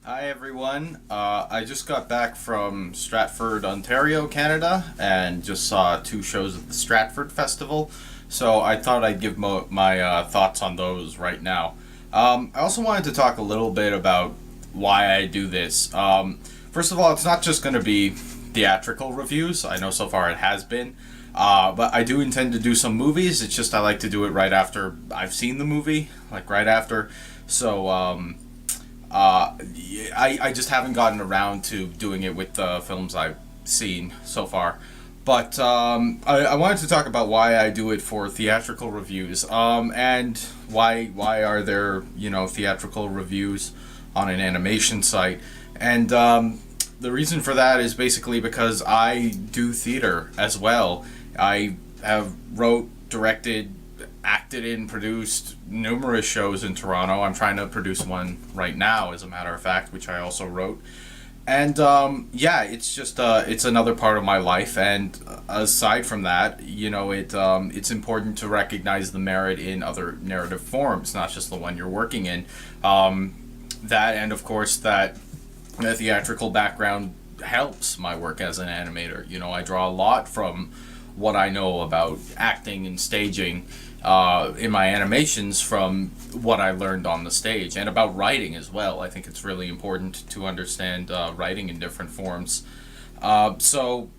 Hi everyone. I just got back from Stratford, Ontario, Canada, and just saw two shows at the Stratford Festival. So I thought I'd give my thoughts on those right now. I also wanted to talk a little bit about why I do this. First of all, it's not just going to be theatrical reviews. I know so far it has been. But I do intend to do some movies. It's just I like to do it right after I've seen the movie, like right after. So I just haven't gotten around to doing it with the films I've seen so far. But I wanted to talk about why I do it for theatrical reviews, and why are there theatrical reviews on an animation site, and the reason for that is basically because I do theater as well. I have wrote, directed, acted in, produced numerous shows in Toronto. I'm trying to produce one right now, as a matter of fact, which I also wrote. And yeah, it's just it's another part of my life. And aside from that, it's important to recognize the merit in other narrative forms, not just the one you're working in. That and of course that the theatrical background helps my work as an animator. I draw a lot from what I know about acting and staging in my animations from what I learned on the stage, and about writing as well. I think it's really important to understand writing in different forms. So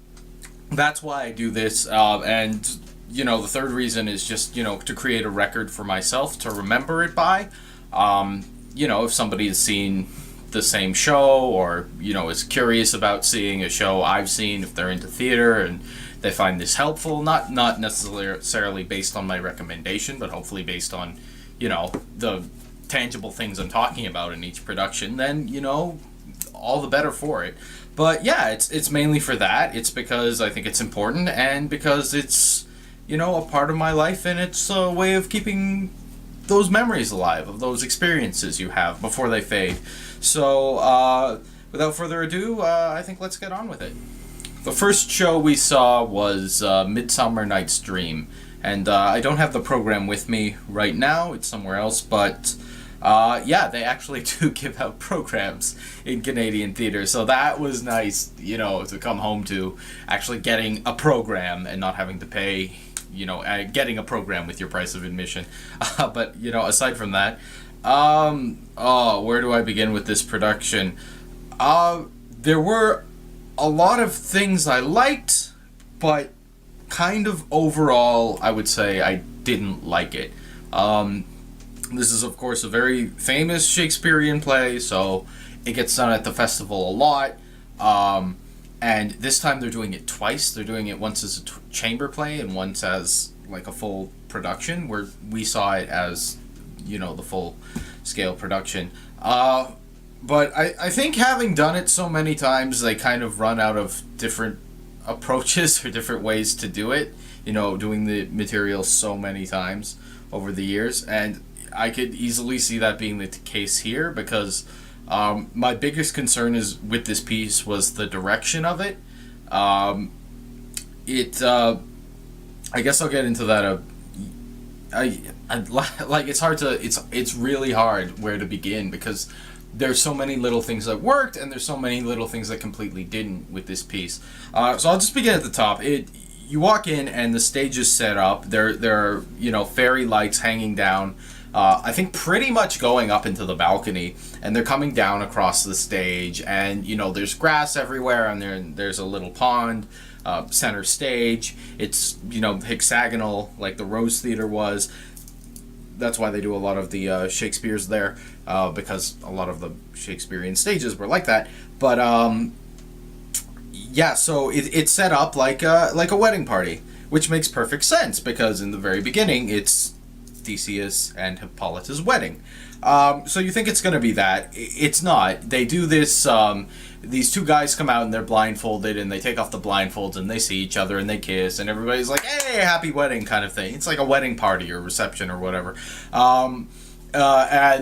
that's why I do this. And the third reason is just to create a record for myself to remember it by. If somebody has seen the same show, or is curious about seeing a show I've seen, if they're into theater and they find this helpful, not necessarily based on my recommendation, but hopefully based on the tangible things I'm talking about in each production, then all the better for it. But yeah, it's mainly for that. It's because I think it's important, and because it's a part of my life, and it's a way of keeping those memories alive, of those experiences you have before they fade. So without further ado, I think let's get on with it. The first show we saw was Midsummer Night's Dream, and I don't have the program with me right now, it's somewhere else, but yeah, they actually do give out programs in Canadian theatre, so that was nice, to come home to actually getting a program and not having to pay, getting a program with your price of admission. But, aside from that, where do I begin with this production? There were a lot of things I liked, but kind of overall, I would say I didn't like it. This is, of course, a very famous Shakespearean play, so it gets done at the festival a lot. And this time they're doing it twice. They're doing it once as a chamber play and once as like a full production, where we saw it as, the full scale production. But I think having done it so many times, they kind of run out of different approaches or different ways to do it, doing the material so many times over the years. And I could easily see that being the case here, because my biggest concern is with this piece was the direction of it. I guess I'll get into that. It's really hard where to begin, because there's so many little things that worked, and there's so many little things that completely didn't with this piece. So I'll just begin at the top. You walk in and the stage is set up. There are fairy lights hanging down. I think pretty much going up into the balcony, and they're coming down across the stage, and there's grass everywhere, and there's a little pond. Center stage. It's hexagonal, like the Rose Theatre was. That's why they do a lot of the Shakespeare's there, because a lot of the Shakespearean stages were like that. But yeah, so it's set up like a wedding party, which makes perfect sense, because in the very beginning it's Theseus and Hippolyta's wedding. So you think it's going to be that. It's not. They do this. These two guys come out and they're blindfolded, and they take off the blindfolds and they see each other and they kiss, and everybody's like, "Hey, happy wedding," kind of thing. It's like a wedding party or reception or whatever. And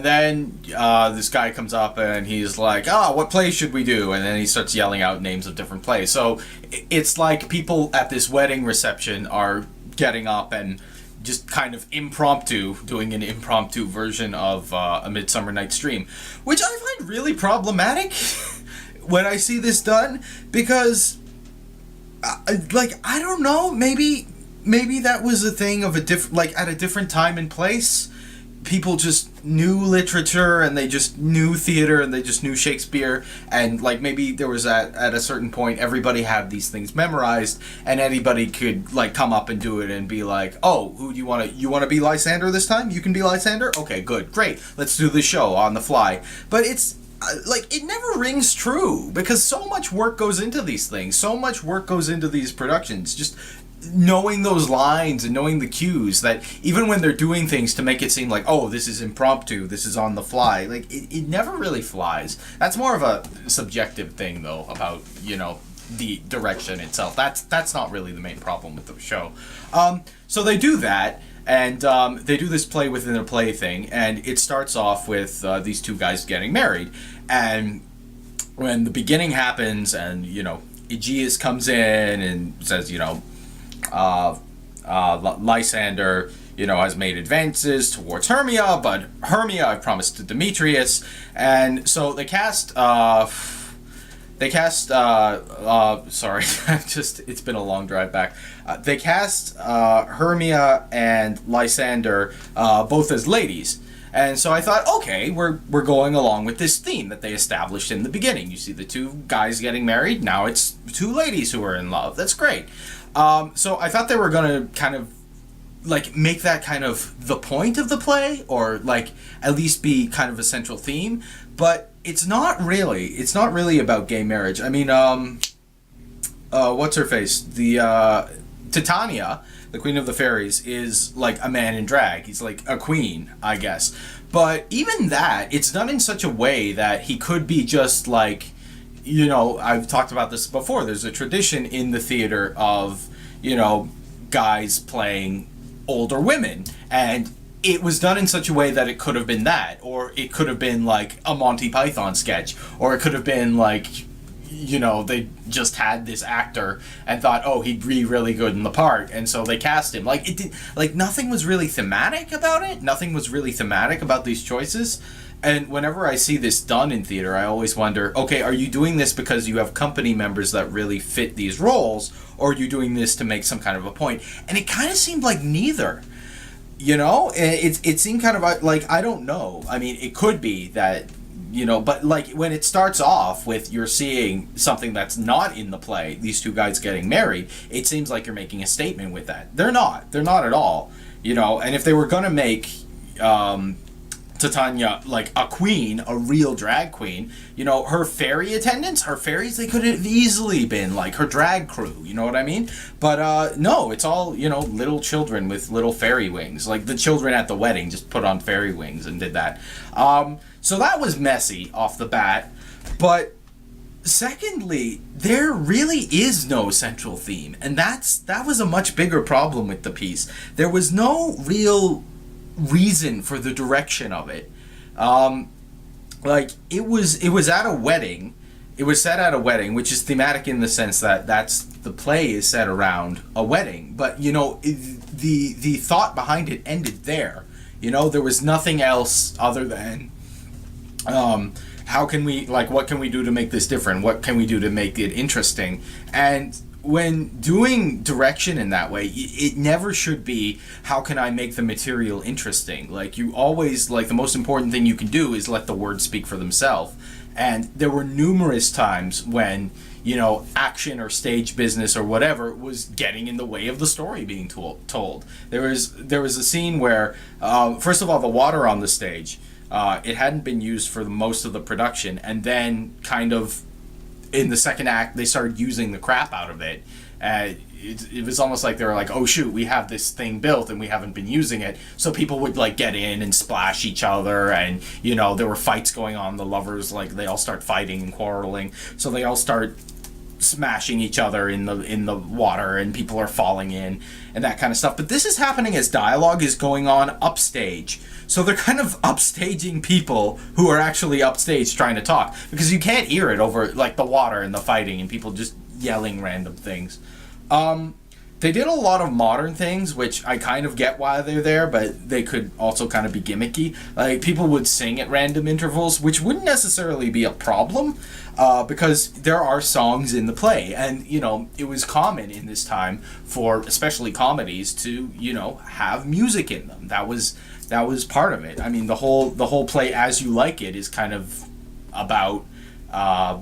then this guy comes up and he's like, "Oh, what play should we do?" And then he starts yelling out names of different plays. So it's like people at this wedding reception are getting up and just kind of impromptu, doing an impromptu version of A Midsummer Night's Dream, which I find really problematic when I see this done, because, I don't know, maybe that was a thing of at a different time and place. People just knew literature, and they just knew theater, and they just knew Shakespeare, and like maybe there was at a certain point everybody had these things memorized, and anybody could like come up and do it and be like, oh, who do you want to be Lysander this time? You can be Lysander? Okay, good, great, let's do the show on the fly. But it's it never rings true, because so much work goes into these things, so much work goes into these productions, just knowing those lines and knowing the cues, that even when they're doing things to make it seem like, oh, this is impromptu, this is on the fly, like it never really flies. That's more of a subjective thing, though, about the direction itself. That's not really the main problem with the show. So they do that, and they do this play within a play thing, and it starts off with these two guys getting married, and when the beginning happens, and Aegeus comes in and says, Lysander, has made advances towards Hermia, but Hermia I promised to Demetrius, and so they cast. Sorry, it's been a long drive back. They cast Hermia and Lysander both as ladies. And so I thought, okay, we're going along with this theme that they established in the beginning. You see the two guys getting married, now it's two ladies who are in love. That's great. So I thought they were going to kind of make that kind of the point of the play, or at least be kind of a central theme, but it's not really. It's not really about gay marriage. I mean, what's her face? The Titania, the Queen of the Fairies, is like a man in drag. He's like a queen, I guess. But even that, it's done in such a way that he could be just I've talked about this before. There's a tradition in the theater of, guys playing older women. And it was done in such a way that it could have been that. Or it could have been like a Monty Python sketch. Or it could have been they just had this actor and thought, oh, he'd be really good in the part. And so they cast him. Nothing was really thematic about it. Nothing was really thematic about these choices. And whenever I see this done in theater, I always wonder, okay, are you doing this because you have company members that really fit these roles, or are you doing this to make some kind of a point? And it kind of seemed like neither. It seemed kind of I don't know. I mean, it could be that, but when it starts off with you're seeing something that's not in the play, these two guys getting married, it seems like you're making a statement with that. They're not at all. And if they were going to make Titania a queen, a real drag queen, her fairy attendants, her fairies, they could have easily been her drag crew, you know what I mean? But no, it's all little children with little fairy wings, the children at the wedding just put on fairy wings and did that. So that was messy off the bat. But secondly, there really is no central theme, and that was a much bigger problem with the piece. There was no real reason for the direction of it. It was at a wedding. It was set at a wedding, which is thematic in the sense that the play is set around a wedding. But the thought behind it ended there. There was nothing else other than how can we what can we do to make this different? What can we do to make it interesting? And when doing direction in that way, it never should be, how can I make the material interesting? You always, the most important thing you can do is let the words speak for themselves. And there were numerous times when, action or stage business or whatever was getting in the way of the story being told. There was a scene where, first of all, the water on the stage, it hadn't been used for most of the production, and then kind of in the second act, they started using the crap out of it. It was almost like they were like, oh shoot, we have this thing built and we haven't been using it. So people would get in and splash each other, and there were fights going on. The lovers, they all start fighting and quarreling. So they all start smashing each other in the water, and people are falling in and that kind of stuff. But this is happening as dialogue is going on upstage. So they're kind of upstaging people who are actually upstage trying to talk, because you can't hear it over the water and the fighting and people just yelling random things. They did a lot of modern things, which I kind of get why they're there, but they could also kind of be gimmicky. Like, people would sing at random intervals, which wouldn't necessarily be a problem, because there are songs in the play. And, it was common in this time for, especially comedies, to, have music in them. That was part of it. I mean, the whole play As You Like It is kind of about a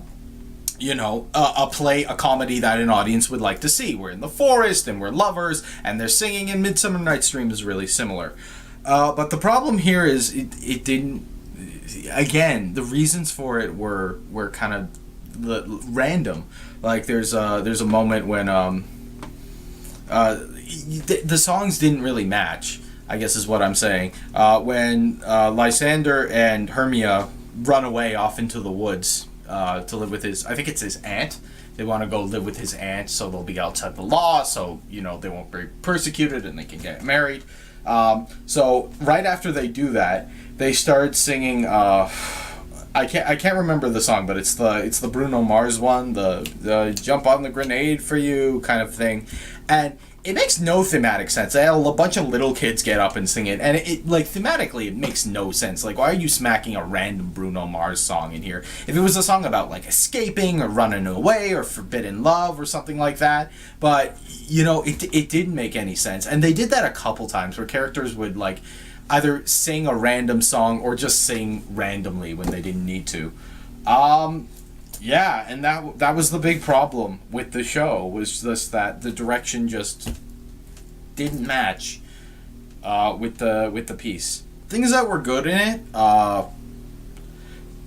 comedy that an audience would like to see. We're in the forest and we're lovers and they're singing, and Midsummer Night's Dream is really similar. But the problem here is it didn't. Again, the reasons for it were kind of random. Like there's a moment when the songs didn't really match, I guess is what I'm saying. When Lysander and Hermia run away off into the woods to live with I think it's his aunt. They want to go live with his aunt, so they'll be outside the law, so, they won't be persecuted and they can get married. So right after they do that, they start singing, I can't remember the song, but it's the Bruno Mars one, the jump on the grenade for you kind of thing. And it makes no thematic sense. They had a bunch of little kids get up and sing it, and it like thematically it makes no sense. Like, why are you smacking a random Bruno Mars song in here? If it was a song about like escaping or running away or forbidden love or something like that, but it didn't make any sense. And they did that a couple times where characters would like either sing a random song or just sing randomly when they didn't need to. Yeah, and that was the big problem with the show, was just that the direction just didn't match with the piece. Things that were good in it,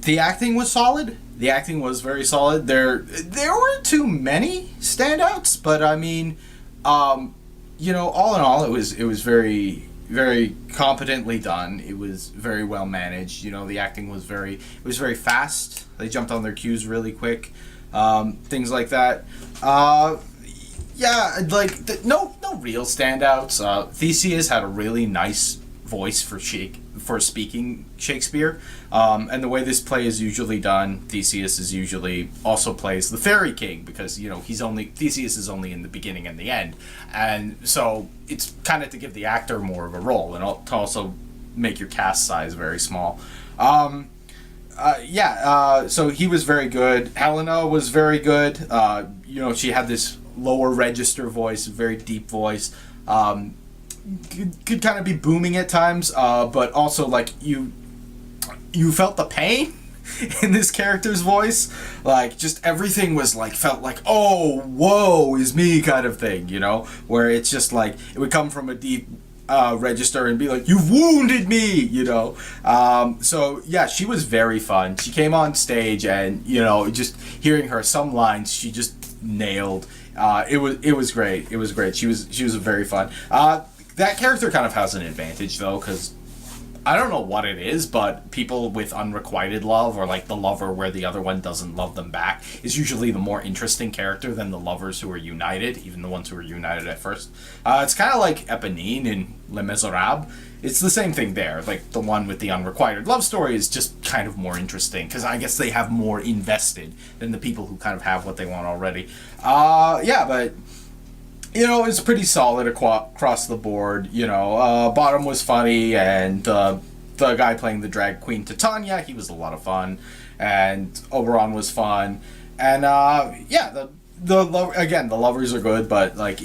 the acting was solid. The acting was very solid. There weren't too many standouts, but I mean, all in all, it was very, very competently done. It was very well managed. The acting was very fast. They jumped on their cues really quick. Things like that. Yeah, like no real standouts. Theseus had a really nice voice for speaking Shakespeare, and the way this play is usually done, Theseus is usually also plays the Fairy King, because Theseus is only in the beginning and the end, and so it's kind of to give the actor more of a role and to also make your cast size very small. So he was very good. Helena was very good. She had this lower register voice, very deep voice. Could kind of be booming at times, but also like you felt the pain in this character's voice. Like, just everything was like, felt like, oh, whoa, is me kind of thing, where it's just like it would come from a deep register and be like, you've wounded me, so yeah, she was very fun. She came on stage and just hearing her, some lines she just nailed. It was great. She was very fun. That character kind of has an advantage though, because I don't know what it is, but people with unrequited love, or like the lover where the other one doesn't love them back, is usually the more interesting character than the lovers who are united, even the ones who are united at first. It's kind of like Eponine in Les Miserables. It's the same thing there. Like, the one with the unrequited love story is just kind of more interesting, because I guess they have more invested than the people who kind of have what they want already. But it's pretty solid across the board. Bottom was funny, and the guy playing the drag queen Titania, he was a lot of fun, and Oberon was fun, and the lovers are good, but like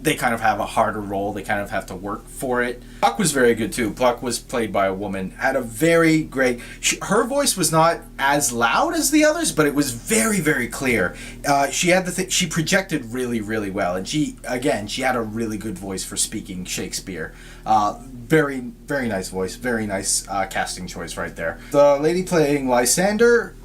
they kind of have a harder role. They kind of have to work for it. Puck was very good too. Puck was played by a woman. Had a very great. Her voice was not as loud as the others, but it was very, very clear. She had she projected really, really well, and she had a really good voice for speaking Shakespeare. Very, very nice voice. Very nice casting choice right there. The lady playing Lysander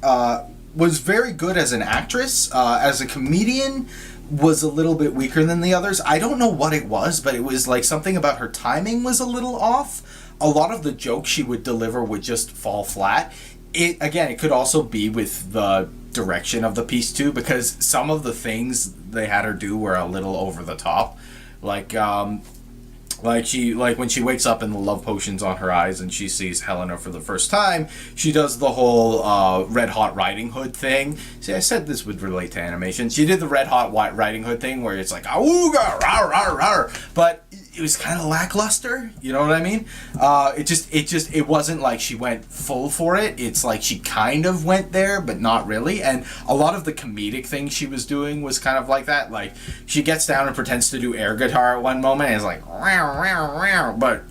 was very good as an actress. As a comedian, was a little bit weaker than the others. I don't know what it was, but it was like something about her timing was a little off. A lot of the jokes she would deliver would just fall flat. It could also be with the direction of the piece too, because some of the things they had her do were a little over the top. Like Like when she wakes up and the love potion's on her eyes and she sees Helena for the first time, she does the whole Red Hot Riding Hood thing. See, I said this would relate to animation. She did the Red Hot Riding Hood thing where it's like "Awooga, rawr, rawr, rawr," but it was kind of lackluster. You know what I mean? It wasn't like she went full for it. It's like she kind of went there, but not really. And a lot of the comedic things she was doing was kind of like that. Like she gets down and pretends to do air guitar at one moment, and it's like, but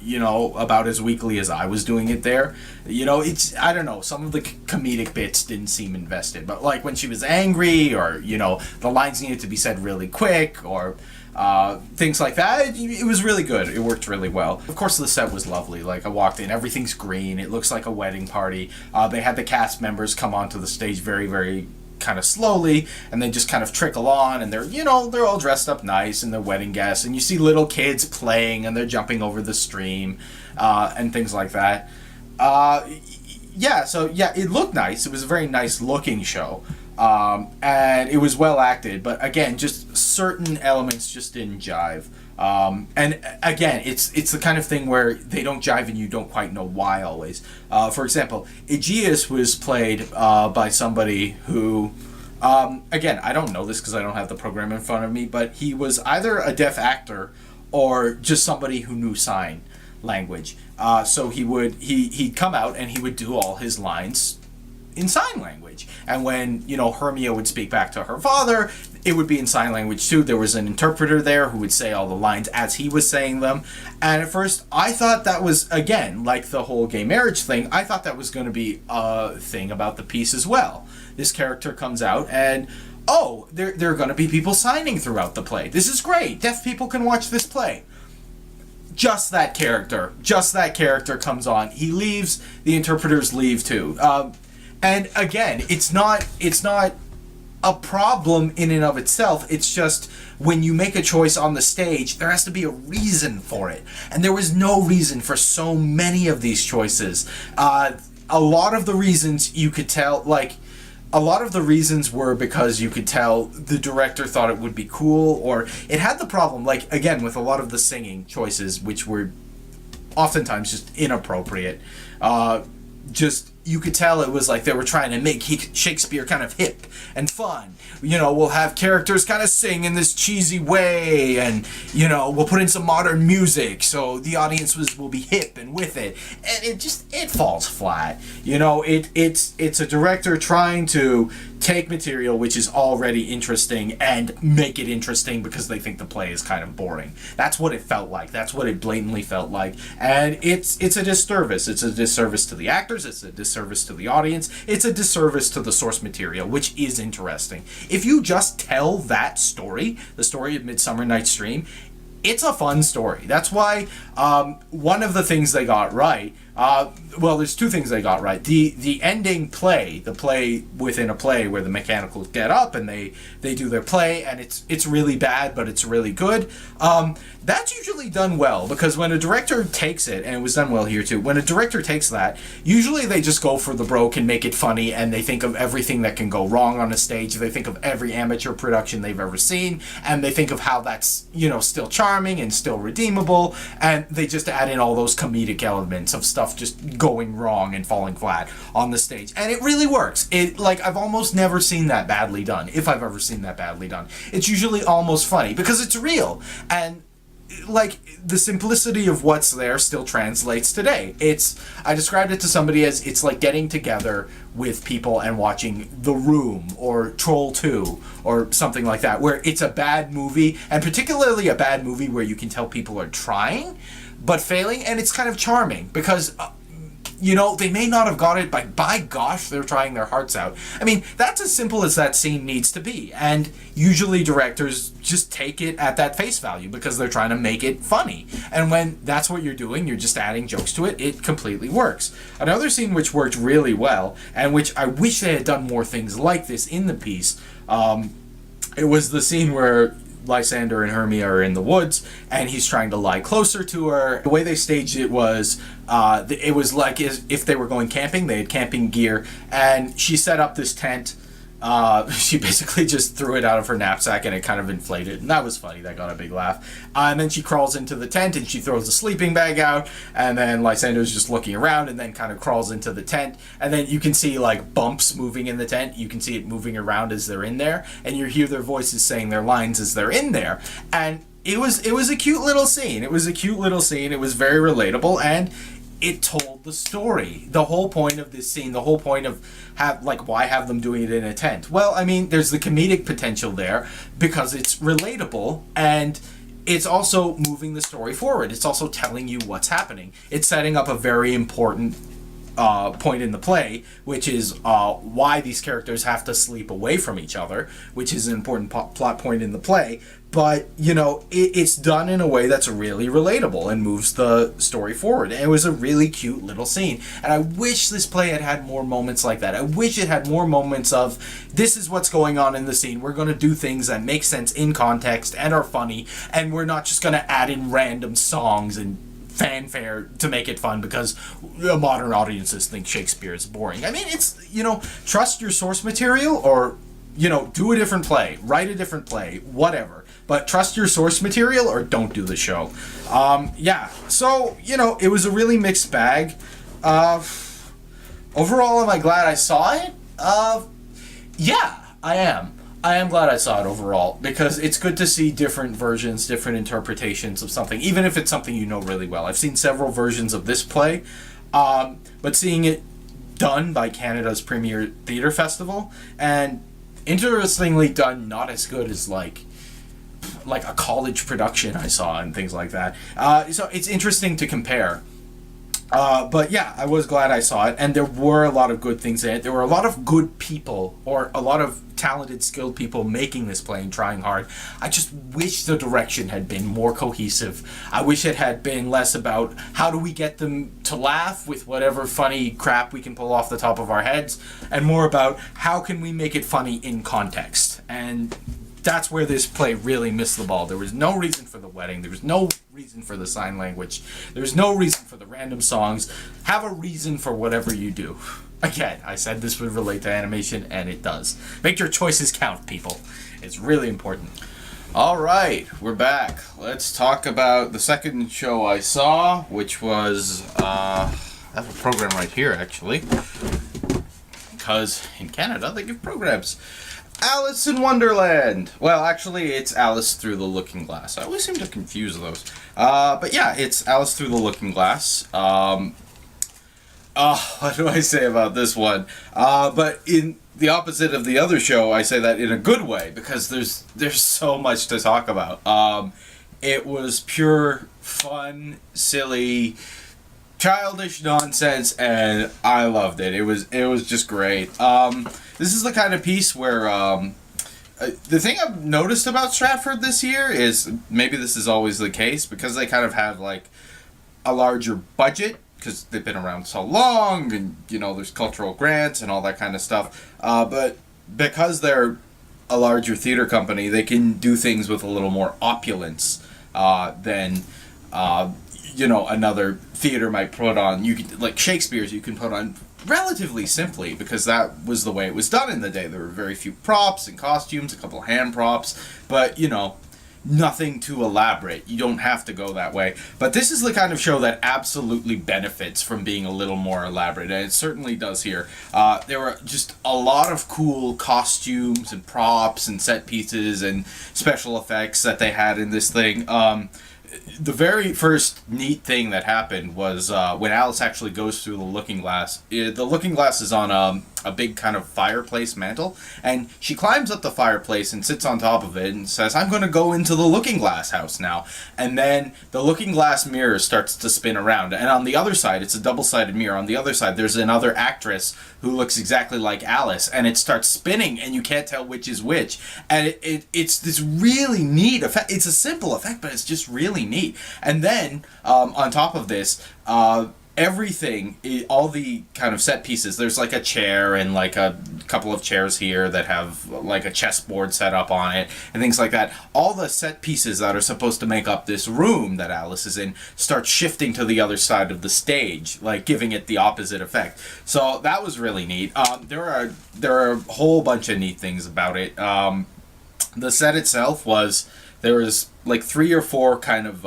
about as weakly as I was doing it there. It's, I don't know. Some of the comedic bits didn't seem invested, but like when she was angry, or the lines needed to be said really quick, or things like that. It was really good. It worked really well. Of course, the set was lovely. Like I walked in, everything's green. It looks like a wedding party. They had the cast members come onto the stage very, very kind of slowly, and they just kind of trickle on, and they're all dressed up nice, and they're wedding guests, and you see little kids playing, and they're jumping over the stream, and things like that. It looked nice. It was a very nice looking show. And it was well acted, but again, just certain elements just didn't jive. And again, it's the kind of thing where they don't jive and you don't quite know why always. For example, Aegeus was played by somebody who, again, I don't know this because I don't have the program in front of me, but he was either a deaf actor or just somebody who knew sign language. So he'd come out and he would do all his lines in sign language. And when, Hermia would speak back to her father, it would be in sign language too. There was an interpreter there who would say all the lines as he was saying them. And at first, I thought that was, again, like the whole gay marriage thing, I thought that was going to be a thing about the piece as well. This character comes out and, there are going to be people signing throughout the play. This is great. Deaf people can watch this play. Just that character comes on. He leaves, the interpreters leave too. And again, it's not a problem in and of itself. It's just when you make a choice on the stage, there has to be a reason for it. And there was no reason for so many of these choices. A lot of the reasons you could tell, a lot of the reasons were because you could tell the director thought it would be cool, or it had the problem, again, with a lot of the singing choices, which were oftentimes just inappropriate. You could tell it was like they were trying to make Shakespeare kind of hip and fun. We'll have characters kind of sing in this cheesy way, and, we'll put in some modern music so the audience will be hip and with it. And it falls flat. It's a director trying to take material which is already interesting and make it interesting because they think the play is kind of boring. That's what it felt like. That's what it blatantly felt like. And it's a disservice. It's a disservice to the actors. It's a disservice to the audience. It's a disservice to the source material, which is interesting. If you just tell that story, the story of Midsummer Night's Dream, it's a fun story. That's why one of the things they got right, there's two things they got right. The ending play, the play within a play where the mechanicals get up and they do their play, and it's really bad, but it's really good. That's usually done well, because when a director takes it, and it was done well here too, when a director takes that, usually they just go for the broke and make it funny, and they think of everything that can go wrong on a stage. They think of every amateur production they've ever seen, and they think of how that's, still charming and still redeemable, and they just add in all those comedic elements of stuff just going wrong and falling flat on the stage. And it really works. I've almost never seen that badly done, if I've ever seen that badly done. It's usually almost funny, because it's real, and the simplicity of what's there still translates today. I described it to somebody as it's like getting together with people and watching The Room or Troll 2 or something like that, where it's a bad movie, and particularly a bad movie where you can tell people are trying but failing, and it's kind of charming because they may not have got it, but by gosh, they're trying their hearts out. I mean, that's as simple as that scene needs to be. And usually directors just take it at that face value because they're trying to make it funny. And when that's what you're doing, you're just adding jokes to it, it completely works. Another scene which worked really well, and which I wish they had done more things like this in the piece, it was the scene where Lysander and Hermia are in the woods, and he's trying to lie closer to her. The way they staged it was like if they were going camping. They had camping gear, and she set up this tent She basically just threw it out of her knapsack and it kind of inflated, and that was funny. That got a big laugh. And then she crawls into the tent and she throws the sleeping bag out, and then Lysander's just looking around and then kind of crawls into the tent, and then you can see like bumps moving in the tent. You can see it moving around as they're in there, and you hear their voices saying their lines as they're in there. And it was a cute little scene. It was a cute little scene. It was very relatable, and it told the story. The whole point of this scene, the whole point of why have them doing it in a tent? Well, I mean, there's the comedic potential there because it's relatable, and it's also moving the story forward. It's also telling you what's happening. It's setting up a very important point in the play, which is why these characters have to sleep away from each other, which is an important plot point in the play. But, it's done in a way that's really relatable and moves the story forward. And it was a really cute little scene. And I wish this play had more moments like that. I wish it had more moments of, this is what's going on in the scene. We're going to do things that make sense in context and are funny. And we're not just going to add in random songs and fanfare to make it fun because modern audiences think Shakespeare is boring. I mean, it's, trust your source material, or, do a different play, write a different play, whatever. But trust your source material or don't do the show. So, it was a really mixed bag. Overall, am I glad I saw it? Yeah, I am. I am glad I saw it overall, because it's good to see different versions, different interpretations of something, even if it's something you know really well. I've seen several versions of this play, but seeing it done by Canada's premier theatre festival, and interestingly done not as good as like a college production I saw and things like that. So it's interesting to compare. But yeah, I was glad I saw it, and there were a lot of good things in it. There were a lot of good people, or a lot of talented, skilled people making this play and trying hard. I just wish the direction had been more cohesive. I wish it had been less about how do we get them to laugh with whatever funny crap we can pull off the top of our heads, and more about how can we make it funny in context. And that's where this play really missed the ball. There was no reason for the wedding. There was no reason for the sign language. There was no reason for the random songs. Have a reason for whatever you do. Again, I said this would relate to animation, and it does. Make your choices count, people. It's really important. All right, we're back. Let's talk about the second show I saw, which was, I have a program right here, actually, because in Canada they give programs. Alice in Wonderland. Well, actually, it's Alice Through the Looking Glass. I always seem to confuse those. But yeah, it's Alice Through the Looking Glass. What do I say about this one? But in the opposite of the other show, I say that in a good way, because there's so much to talk about. It was pure fun, silly, childish nonsense, and I loved it. It was just great. This is the kind of piece where the thing I've noticed about Stratford this year is, maybe this is always the case, because they kind of have like a larger budget because they've been around so long, and there's cultural grants and all that kind of stuff. But because they're a larger theater company, they can do things with a little more opulence than another theater might put on. You can, like Shakespeare's, you can put on relatively simply, because that was the way it was done in the day. There were very few props and costumes, a couple hand props, but nothing too elaborate. You don't have to go that way. But this is the kind of show that absolutely benefits from being a little more elaborate, and it certainly does here. There were just a lot of cool costumes and props and set pieces and special effects that they had in this thing. The very first neat thing that happened was when Alice actually goes through the looking glass. The looking glass is on a big kind of fireplace mantle, and she climbs up the fireplace and sits on top of it and says, "I'm going to go into the looking glass house now." And then the looking glass mirror starts to spin around, and on the other side, it's a double-sided mirror. On the other side, there's another actress who looks exactly like Alice, and it starts spinning, and you can't tell which is which. And it's this really neat effect. It's a simple effect, but it's just really neat. And then on top of this, everything, all the kind of set pieces, there's like a chair and like a couple of chairs here that have like a chessboard set up on it and things like that. All the set pieces that are supposed to make up this room that Alice is in start shifting to the other side of the stage, like giving it the opposite effect. So that was really neat. There are a whole bunch of neat things about it. The set itself there was like 3 or 4 kind of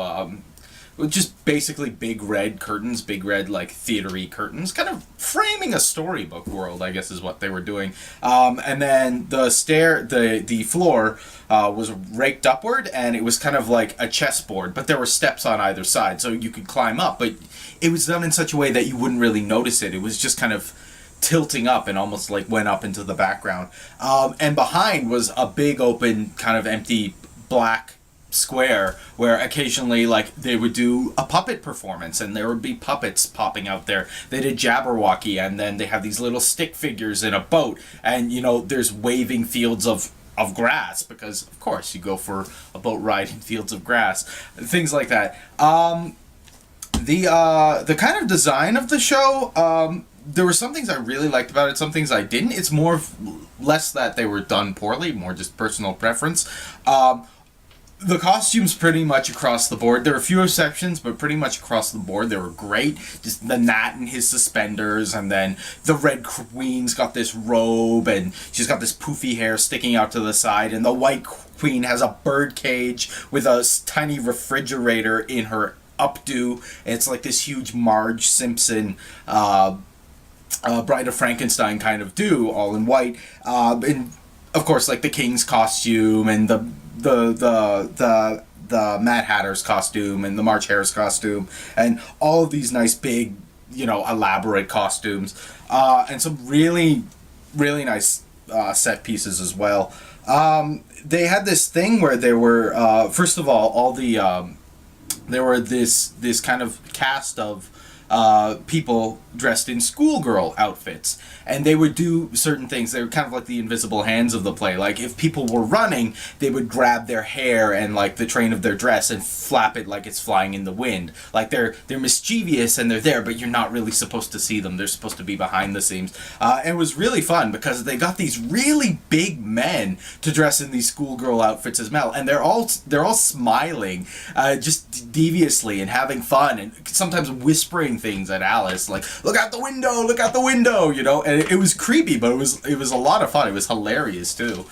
just basically big red curtains, big red like theatery curtains, kind of framing a storybook world, I guess is what they were doing. And then the floor was raked upward, and it was kind of like a chessboard, but there were steps on either side, so you could climb up. But it was done in such a way that you wouldn't really notice it. It was just kind of tilting up and almost like went up into the background. And behind was a big open kind of empty black square where occasionally like they would do a puppet performance and there would be puppets popping out there. They did Jabberwocky, and then they have these little stick figures in a boat, and there's waving fields of grass, because of course you go for a boat ride in fields of grass, things like that. The kind of design of the show, there were some things I really liked about it, some things I didn't. It's less that they were done poorly, more just personal preference. The costumes pretty much across the board. There are a few exceptions, but pretty much across the board they were great. Just the Gnat and his suspenders, and then the Red Queen's got this robe, and she's got this poofy hair sticking out to the side, and the White Queen has a bird cage with a tiny refrigerator in her updo. It's like this huge Marge Simpson Bride of Frankenstein kind of do, all in white. And of course, like the King's costume and the Mad Hatter's costume and the March Hare's costume and all of these nice big, elaborate costumes, and some really, really nice set pieces as well. They had this thing where there were, first of all there were this kind of cast of people dressed in schoolgirl outfits, and they would do certain things. They were kind of like the invisible hands of the play. Like if people were running, they would grab their hair and like the train of their dress and flap it like it's flying in the wind. Like they're mischievous and they're there, but you're not really supposed to see them. They're supposed to be behind the scenes. And it was really fun because they got these really big men to dress in these schoolgirl outfits as well, and they're all smiling, just deviously and having fun, and sometimes whispering things at Alice like, look out the window, and it was creepy, but it was a lot of fun. It was hilarious too.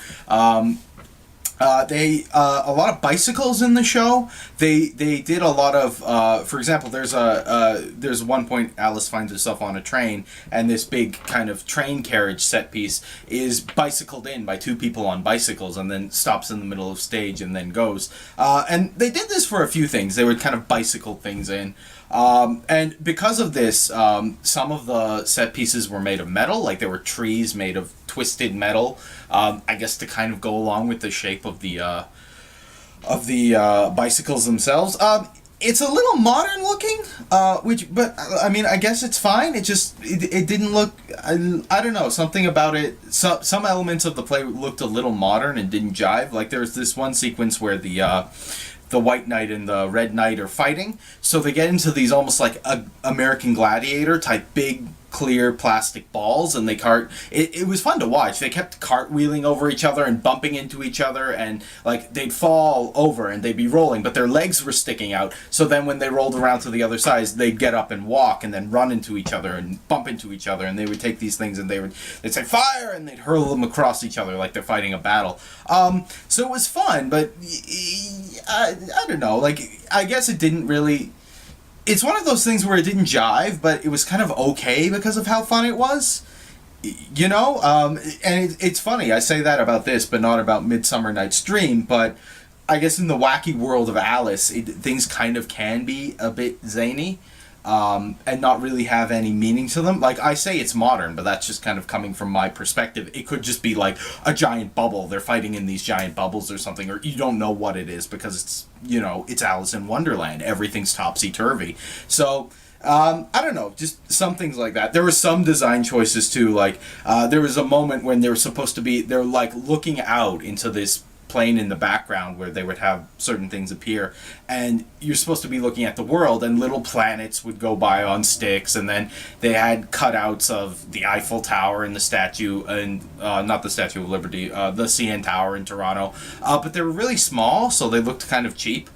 They a lot of bicycles in the show. They did a lot of, for example, there's one point Alice finds herself on a train, and this big kind of train carriage set piece is bicycled in by 2 people on bicycles, and then stops in the middle of stage and then goes. And they did this for a few things. They would kind of bicycle things in. And because of this, some of the set pieces were made of metal, like there were trees made of twisted metal, I guess to kind of go along with the shape of the bicycles themselves. It's a little modern looking, but I mean, I guess it's fine. It didn't look, I don't know, something about it. Some elements of the play looked a little modern and didn't jive. Like there's this one sequence where the White Knight and the Red Knight are fighting, so they get into these almost like American Gladiator type big clear plastic balls, and it was fun to watch. They kept cartwheeling over each other and bumping into each other, and like they'd fall over and they'd be rolling, but their legs were sticking out, so then when they rolled around to the other side, they'd get up and walk and then run into each other and bump into each other, and they would take these things and they'd say fire, and they'd hurl them across each other like they're fighting a battle. So it was fun, but I don't know, like I guess it didn't really, it's one of those things where it didn't jive, but it was kind of okay because of how fun it was, and it's funny, I say that about this, but not about Midsummer Night's Dream, but I guess in the wacky world of Alice, things kind of can be a bit zany, and not really have any meaning to them. Like, I say it's modern, but that's just kind of coming from my perspective. It could just be like a giant bubble. They're fighting in these giant bubbles or something, or you don't know what it is because it's, it's Alice in Wonderland. Everything's topsy-turvy. So, I don't know, just some things like that. There were some design choices too, like, there was a moment when they're like looking out into this playing in the background where they would have certain things appear, and you're supposed to be looking at the world, and little planets would go by on sticks, and then they had cutouts of the Eiffel Tower and the statue, and not the Statue of Liberty, the CN Tower in Toronto, but they were really small, so they looked kind of cheap.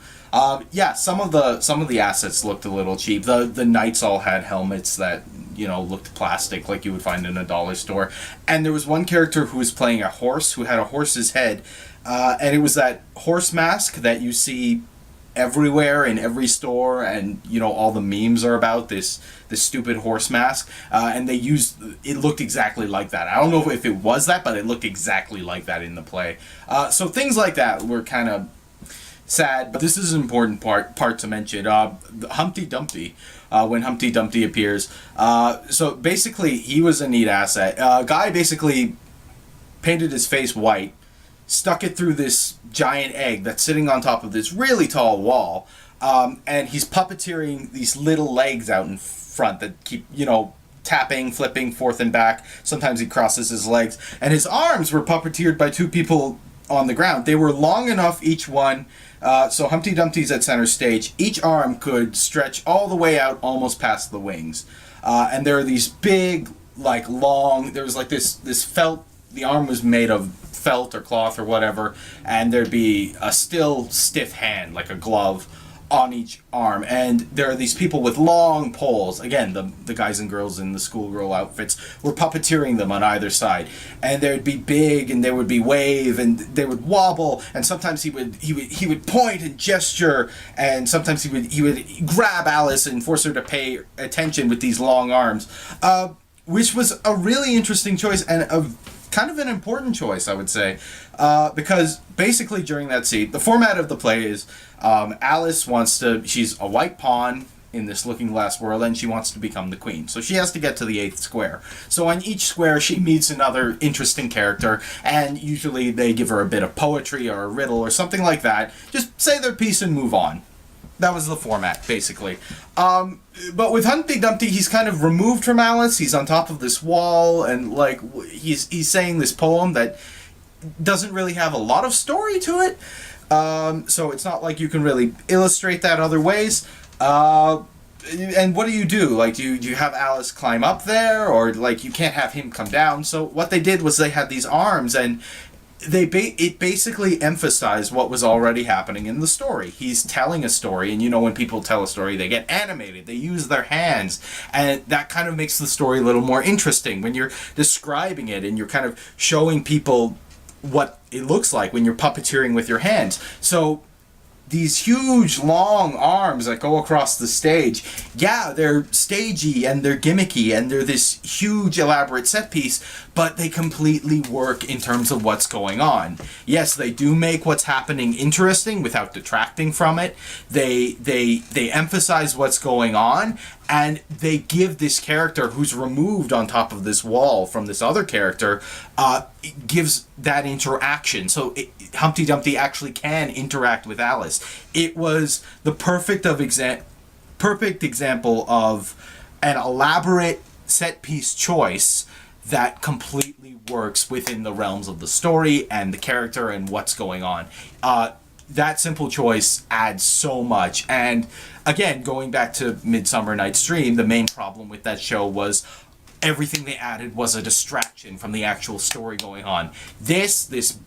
Yeah, some of the assets looked a little cheap. The knights all had helmets that, you know, looked plastic like you would find in a dollar store. And there was one character who was playing a horse, who had a horse's head, and it was that horse mask that you see everywhere in every store, and you know all the memes are about this stupid horse mask, and they used it. Looked exactly like that. I don't know if it was that, but it looked exactly like that in the play. So things like that were kind of sad, but this is an important part to mention. Humpty Dumpty, when Humpty Dumpty appears, so basically he was a neat asset. Guy basically painted his face white, stuck it through this giant egg that's sitting on top of this really tall wall, and he's puppeteering these little legs out in front that keep, you know, tapping, flipping forth and back. Sometimes he crosses his legs, and his arms were puppeteered by two people on the ground. They were long enough, each one, so Humpty Dumpty's at center stage. Each arm could stretch all the way out, almost past the wings. And there are these big, like long, there was like this felt, the arm was made of felt or cloth or whatever, and there'd be a still stiff hand, like a glove, on each arm. And there are these people with long poles. Again, the guys and girls in the schoolgirl outfits were puppeteering them on either side, and they'd be big, and they would be wave, and they would wobble, and sometimes he would point and gesture, and sometimes he would grab Alice and force her to pay attention with these long arms, which was a really interesting choice, and a kind of an important choice, I would say, because basically during that scene, the format of the play is Alice she's a white pawn in this looking glass world, and she wants to become the queen. So she has to get to the 8th square. So on each square, she meets another interesting character, and usually they give her a bit of poetry or a riddle or something like that. Just say their piece and move on. That was the format, basically. But with Humpty Dumpty, he's kind of removed from Alice. He's on top of this wall, and like he's saying this poem that doesn't really have a lot of story to it. So it's not like you can really illustrate that other ways. And what do you do? Like, do you have Alice climb up there, or like you can't have him come down? So what they did was they had these arms, and it basically emphasized what was already happening in the story. He's telling a story, and you know when people tell a story, they get animated, they use their hands, and that kind of makes the story a little more interesting when you're describing it and you're kind of showing people what it looks like when you're puppeteering with your hands. So these huge long arms that go across the stage, yeah, they're stagey and they're gimmicky and they're this huge elaborate set piece, but they completely work in terms of what's going on. Yes, they do make what's happening interesting without detracting from it. They emphasize what's going on, and they give this character who's removed on top of this wall from this other character, gives that interaction. So Humpty Dumpty actually can interact with Alice. It was the perfect example of an elaborate set piece choice that completely works within the realms of the story and the character and what's going on. That simple choice adds so much. And again, going back to Midsummer Night's Dream, the main problem with that show was everything they added was a distraction from the actual story going on. This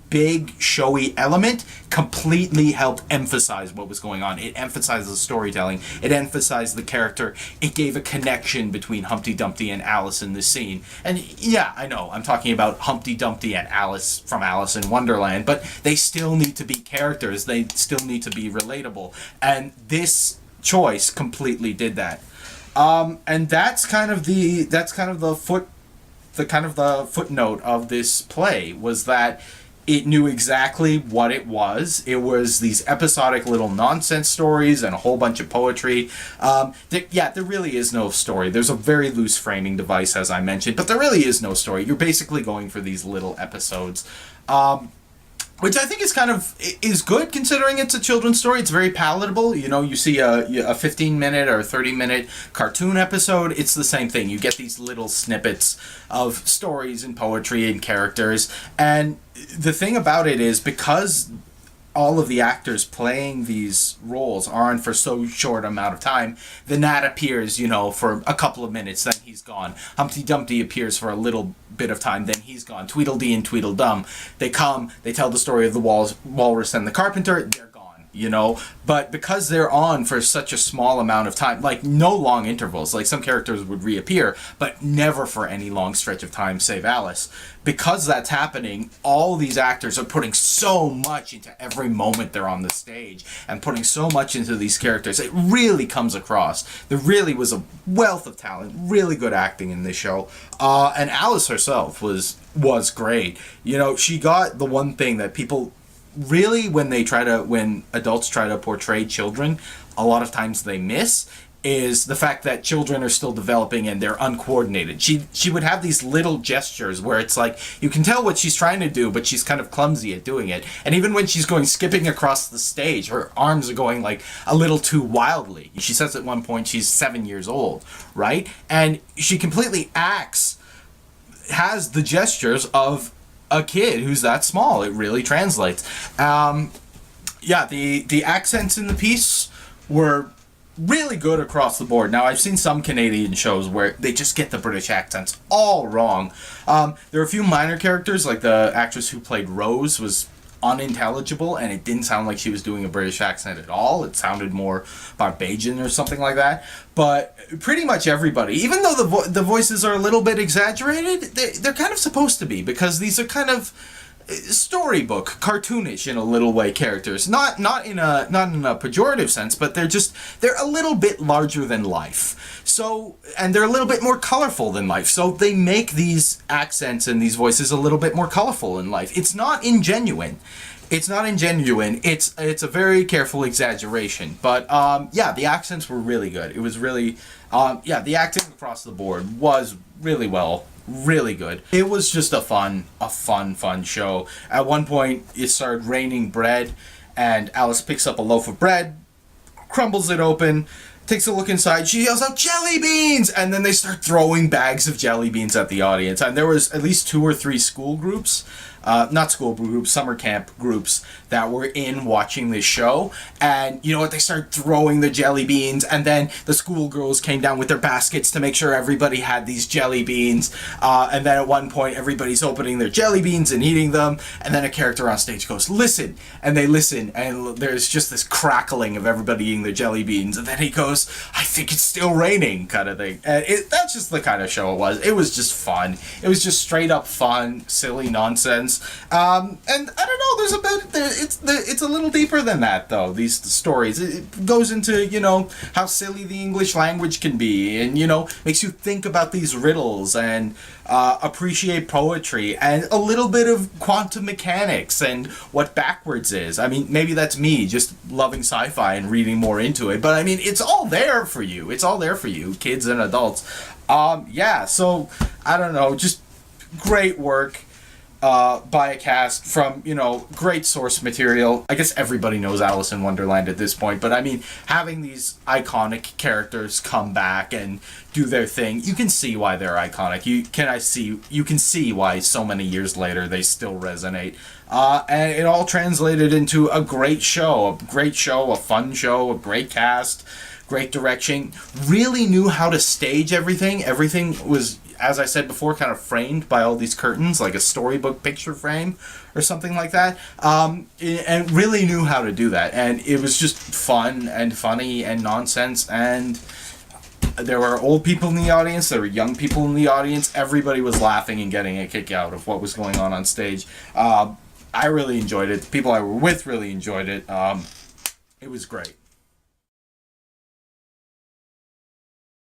big showy element completely helped emphasize what was going on. It emphasized the storytelling. It emphasized the character. It gave a connection between Humpty Dumpty and Alice in this scene. And yeah, I know, I'm talking about Humpty Dumpty and Alice from Alice in Wonderland, but they still need to be characters. They still need to be relatable. And this choice completely did that. And that's kind of the footnote of this play, was that it knew exactly what it was. It was these episodic little nonsense stories and a whole bunch of poetry. There really is no story. There's a very loose framing device, as I mentioned, but there really is no story. You're basically going for these little episodes. which I think is kind of is good considering it's a children's story. It's very palatable. You know, you see a 15-minute or 30-minute cartoon episode. It's the same thing. You get these little snippets of stories and poetry and characters. And the thing about it is, because all of the actors playing these roles are on for so short amount of time, the Gnat appears, you know, for a couple of minutes, then he's gone. Humpty Dumpty appears for a little bit of time, then he's gone. Tweedledee and Tweedledum, they come, they tell the story of the walrus and the carpenter, they're gone, you know. But because they're on for such a small amount of time, like no long intervals, like some characters would reappear, but never for any long stretch of time, save Alice. Because that's happening, all these actors are putting so much into every moment they're on the stage and putting so much into these characters. It really comes across. There really was a wealth of talent, really good acting in this show. And Alice herself was great. You know, she got the one thing that people really, when adults try to portray children, a lot of times they miss, is the fact that children are still developing and they're uncoordinated. She would have these little gestures where it's like, you can tell what she's trying to do, but she's kind of clumsy at doing it. And even when she's going skipping across the stage, her arms are going like a little too wildly. She says at one point she's 7 years old, right? And she completely has the gestures of a kid who's that small. It really translates. Yeah, the accents in the piece were really good across the board. Now, I've seen some Canadian shows where they just get the British accents all wrong. There are a few minor characters, like the actress who played Rose was unintelligible, and it didn't sound like she was doing a British accent at all. It sounded more Barbadian or something like that. But pretty much everybody, even though the voices are a little bit exaggerated, they're kind of supposed to be, because these are kind of storybook, cartoonish in a little way characters. Not in a pejorative sense, but they're a little bit larger than life. So, and they're a little bit more colorful than life. So they make these accents and these voices a little bit more colorful in life. It's not ingenuine. It's a very careful exaggeration. But yeah, the accents were really good. It was really the acting across the board was really good. It was just a fun show. At one point, it started raining bread, and Alice picks up a loaf of bread, crumbles it open, takes a look inside, she yells out, "Jelly beans!" And then they start throwing bags of jelly beans at the audience. And there was at least 2 or 3 school groups, summer camp groups that were in watching this show. And you know what? They started throwing the jelly beans, and then the schoolgirls came down with their baskets to make sure everybody had these jelly beans. And then at one point, everybody's opening their jelly beans and eating them. And then a character on stage goes, "Listen." And they listen, and there's just this crackling of everybody eating their jelly beans. And then he goes, "I think it's still raining," kind of thing. And that's just the kind of show it was. It was just fun. It was just straight up fun, silly nonsense. And I don't know, it's a little deeper than that, though, these stories. It goes into, you know, how silly the English language can be, and, you know, makes you think about these riddles and appreciate poetry and a little bit of quantum mechanics and what backwards is. I mean, maybe that's me just loving sci-fi and reading more into it, but I mean, it's all there for you. It's all there for you, kids and adults. Yeah, so, I don't know, just great work. By a cast from, you know, great source material. I guess everybody knows Alice in Wonderland at this point, but I mean, having these iconic characters come back and do their thing, you can see why they're iconic. You can see why so many years later they still resonate. And it all translated into a great show, a fun show, a great cast, great direction. Really knew how to stage everything. Everything was, as I said before, kind of framed by all these curtains, like a storybook picture frame or something like that. And really knew how to do that. And it was just fun and funny and nonsense. And there were old people in the audience. There were young people in the audience. Everybody was laughing and getting a kick out of what was going on stage. I really enjoyed it. The people I were with really enjoyed it. It was great.